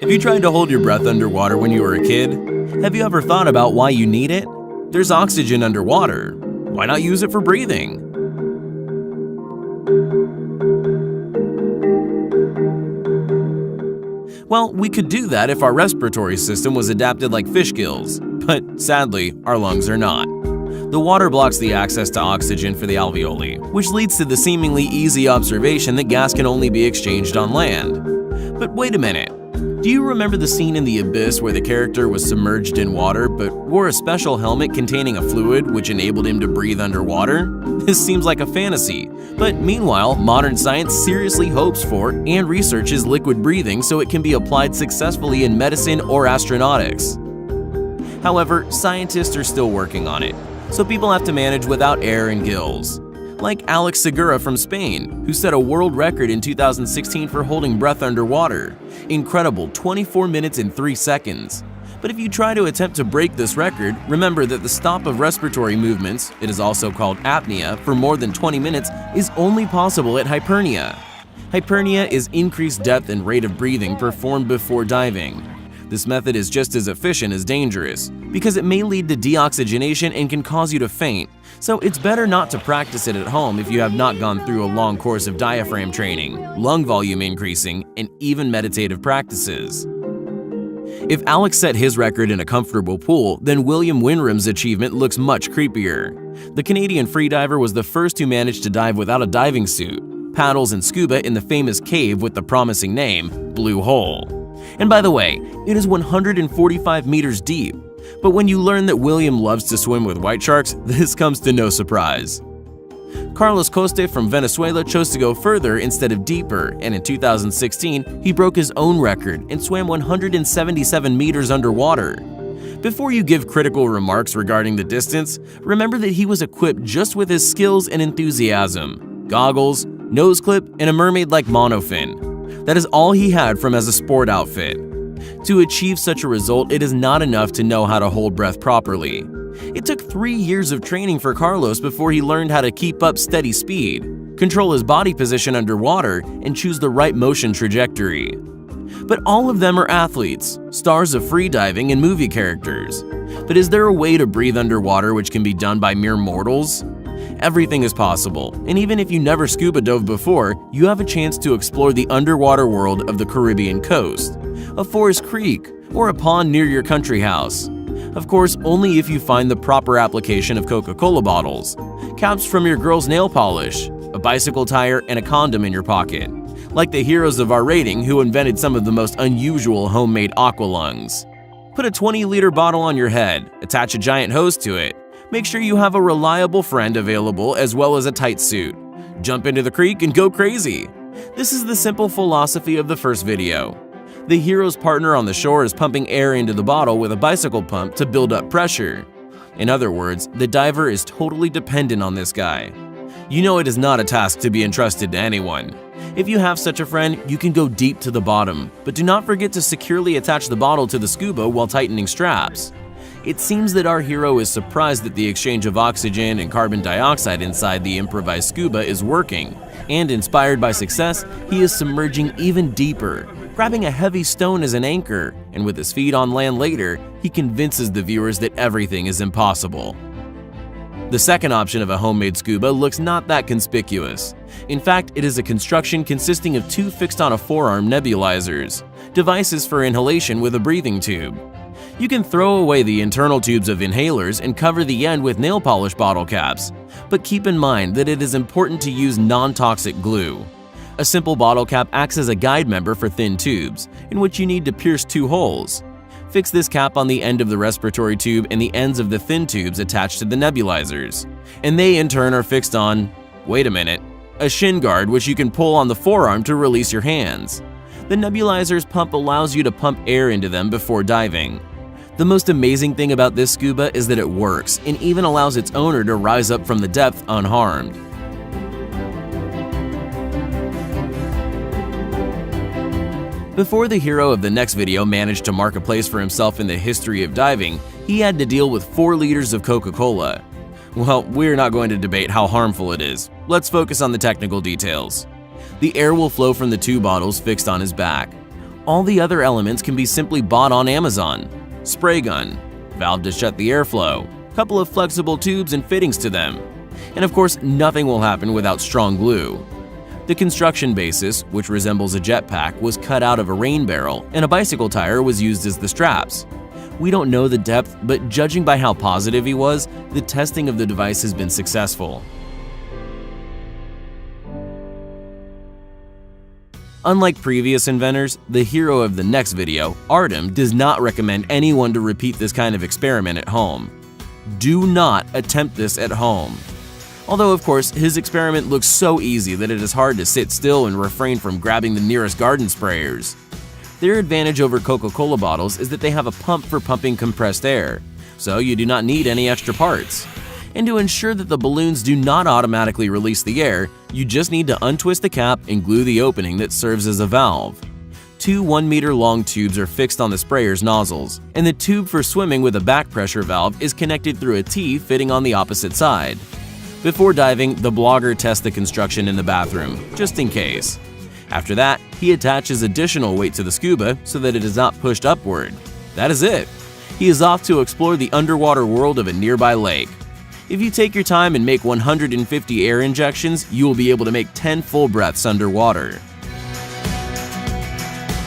Have you tried to hold your breath underwater when you were a kid? Have you ever thought about why you need it? There's oxygen underwater. Why not use it for breathing? Well, we could do that if our respiratory system was adapted like fish gills, but sadly, our lungs are not. The water blocks the access to oxygen for the alveoli, which leads to the seemingly easy observation that gas can only be exchanged on land. But wait a minute. Do you remember the scene in The Abyss where the character was submerged in water but wore a special helmet containing a fluid which enabled him to breathe underwater? This seems like a fantasy, but meanwhile, modern science seriously hopes for and researches liquid breathing so it can be applied successfully in medicine or astronautics. However, scientists are still working on it, so people have to manage without air and gills. Like Alex Segura from Spain, who set a world record in 2016 for holding breath underwater. Incredible 24 minutes and 3 seconds. But if you try to attempt to break this record, remember that the stop of respiratory movements, it is also called apnea, for more than 20 minutes is only possible at hypernia. Hypernia is increased depth and rate of breathing performed before diving. This method is just as efficient as dangerous, because it may lead to deoxygenation and can cause you to faint, so it's better not to practice it at home if you have not gone through a long course of diaphragm training, lung volume increasing, and even meditative practices. If Alex set his record in a comfortable pool, then William Winram's achievement looks much creepier. The Canadian freediver was the first who managed to dive without a diving suit, paddles and scuba in the famous cave with the promising name, Blue Hole. And by the way, it is 145 meters deep. But when you learn that William loves to swim with white sharks, this comes to no surprise. Carlos Coste from Venezuela chose to go further instead of deeper, and in 2016, he broke his own record and swam 177 meters underwater. Before you give critical remarks regarding the distance, remember that he was equipped just with his skills and enthusiasm, goggles, nose clip, and a mermaid-like monofin. That is all he had from as a sport outfit. To achieve such a result, it is not enough to know how to hold breath properly. It took 3 years of training for Carlos before he learned how to keep up steady speed, control his body position underwater, and choose the right motion trajectory. But all of them are athletes, stars of freediving and movie characters. But is there a way to breathe underwater which can be done by mere mortals? Everything is possible, and even if you never scuba dove before, you have a chance to explore the underwater world of the Caribbean coast, a forest creek, or a pond near your country house. Of course, only if you find the proper application of Coca-Cola bottles, caps from your girl's nail polish, a bicycle tire, and a condom in your pocket, like the heroes of our rating who invented some of the most unusual homemade aqualungs. Put a 20-liter bottle on your head, attach a giant hose to it. Make sure you have a reliable friend available as well as a tight suit. Jump into the creek and go crazy. This is the simple philosophy of the first video. The hero's partner on the shore is pumping air into the bottle with a bicycle pump to build up pressure. In other words, the diver is totally dependent on this guy. You know it is not a task to be entrusted to anyone. If you have such a friend, you can go deep to the bottom, but do not forget to securely attach the bottle to the scuba while tightening straps. It seems that our hero is surprised that the exchange of oxygen and carbon dioxide inside the improvised scuba is working, and inspired by success, he is submerging even deeper, grabbing a heavy stone as an anchor, and with his feet on land later, he convinces the viewers that everything is impossible. The second option of a homemade scuba looks not that conspicuous. In fact, it is a construction consisting of 2 fixed on a forearm nebulizers, devices for inhalation with a breathing tube. You can throw away the internal tubes of inhalers and cover the end with nail polish bottle caps, but keep in mind that it is important to use non-toxic glue. A simple bottle cap acts as a guide member for thin tubes, in which you need to pierce 2 holes. Fix this cap on the end of the respiratory tube and the ends of the thin tubes attached to the nebulizers, and they in turn are fixed on, wait a minute, a shin guard which you can pull on the forearm to release your hands. The nebulizer's pump allows you to pump air into them before diving. The most amazing thing about this scuba is that it works and even allows its owner to rise up from the depth unharmed. Before the hero of the next video managed to mark a place for himself in the history of diving, he had to deal with 4 liters of Coca-Cola. Well, we're not going to debate how harmful it is. Let's focus on the technical details. The air will flow from the 2 bottles fixed on his back. All the other elements can be simply bought on Amazon. Spray gun, valve to shut the airflow, couple of flexible tubes and fittings to them. And of course, nothing will happen without strong glue. The construction basis, which resembles a jetpack, was cut out of a rain barrel, and a bicycle tire was used as the straps. We don't know the depth, but judging by how positive he was, the testing of the device has been successful. Unlike previous inventors, the hero of the next video, Artem, does not recommend anyone to repeat this kind of experiment at home. Do not attempt this at home. Although, of course, his experiment looks so easy that it is hard to sit still and refrain from grabbing the nearest garden sprayers. Their advantage over Coca-Cola bottles is that they have a pump for pumping compressed air, so you do not need any extra parts. And to ensure that the balloons do not automatically release the air, you just need to untwist the cap and glue the opening that serves as a valve. Two 1-meter-long tubes are fixed on the sprayer's nozzles, and the tube for swimming with a back pressure valve is connected through a T fitting on the opposite side. Before diving, the blogger tests the construction in the bathroom, just in case. After that, he attaches additional weight to the scuba so that it is not pushed upward. That is it. He is off to explore the underwater world of a nearby lake. If you take your time and make 150 air injections, you will be able to make 10 full breaths underwater.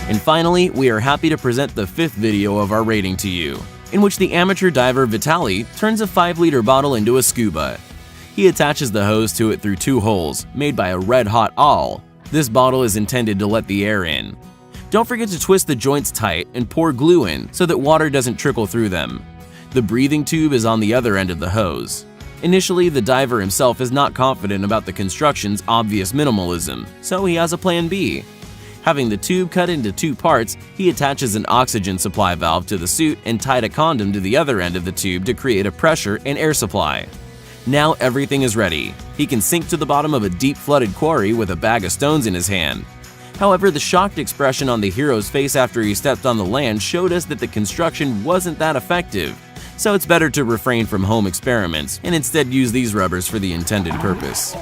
And finally, we are happy to present the 5th video of our rating to you, in which the amateur diver Vitaly turns a 5-liter bottle into a scuba. He attaches the hose to it through 2 holes, made by a red-hot awl. This bottle is intended to let the air in. Don't forget to twist the joints tight and pour glue in so that water doesn't trickle through them. The breathing tube is on the other end of the hose. Initially, the diver himself is not confident about the construction's obvious minimalism, so he has a plan B. Having the tube cut into 2 parts, he attaches an oxygen supply valve to the suit and tied a condom to the other end of the tube to create a pressure and air supply. Now everything is ready. He can sink to the bottom of a deep flooded quarry with a bag of stones in his hand. However, the shocked expression on the hero's face after he stepped on the land showed us that the construction wasn't that effective, so it's better to refrain from home experiments and instead use these rubbers for the intended purpose.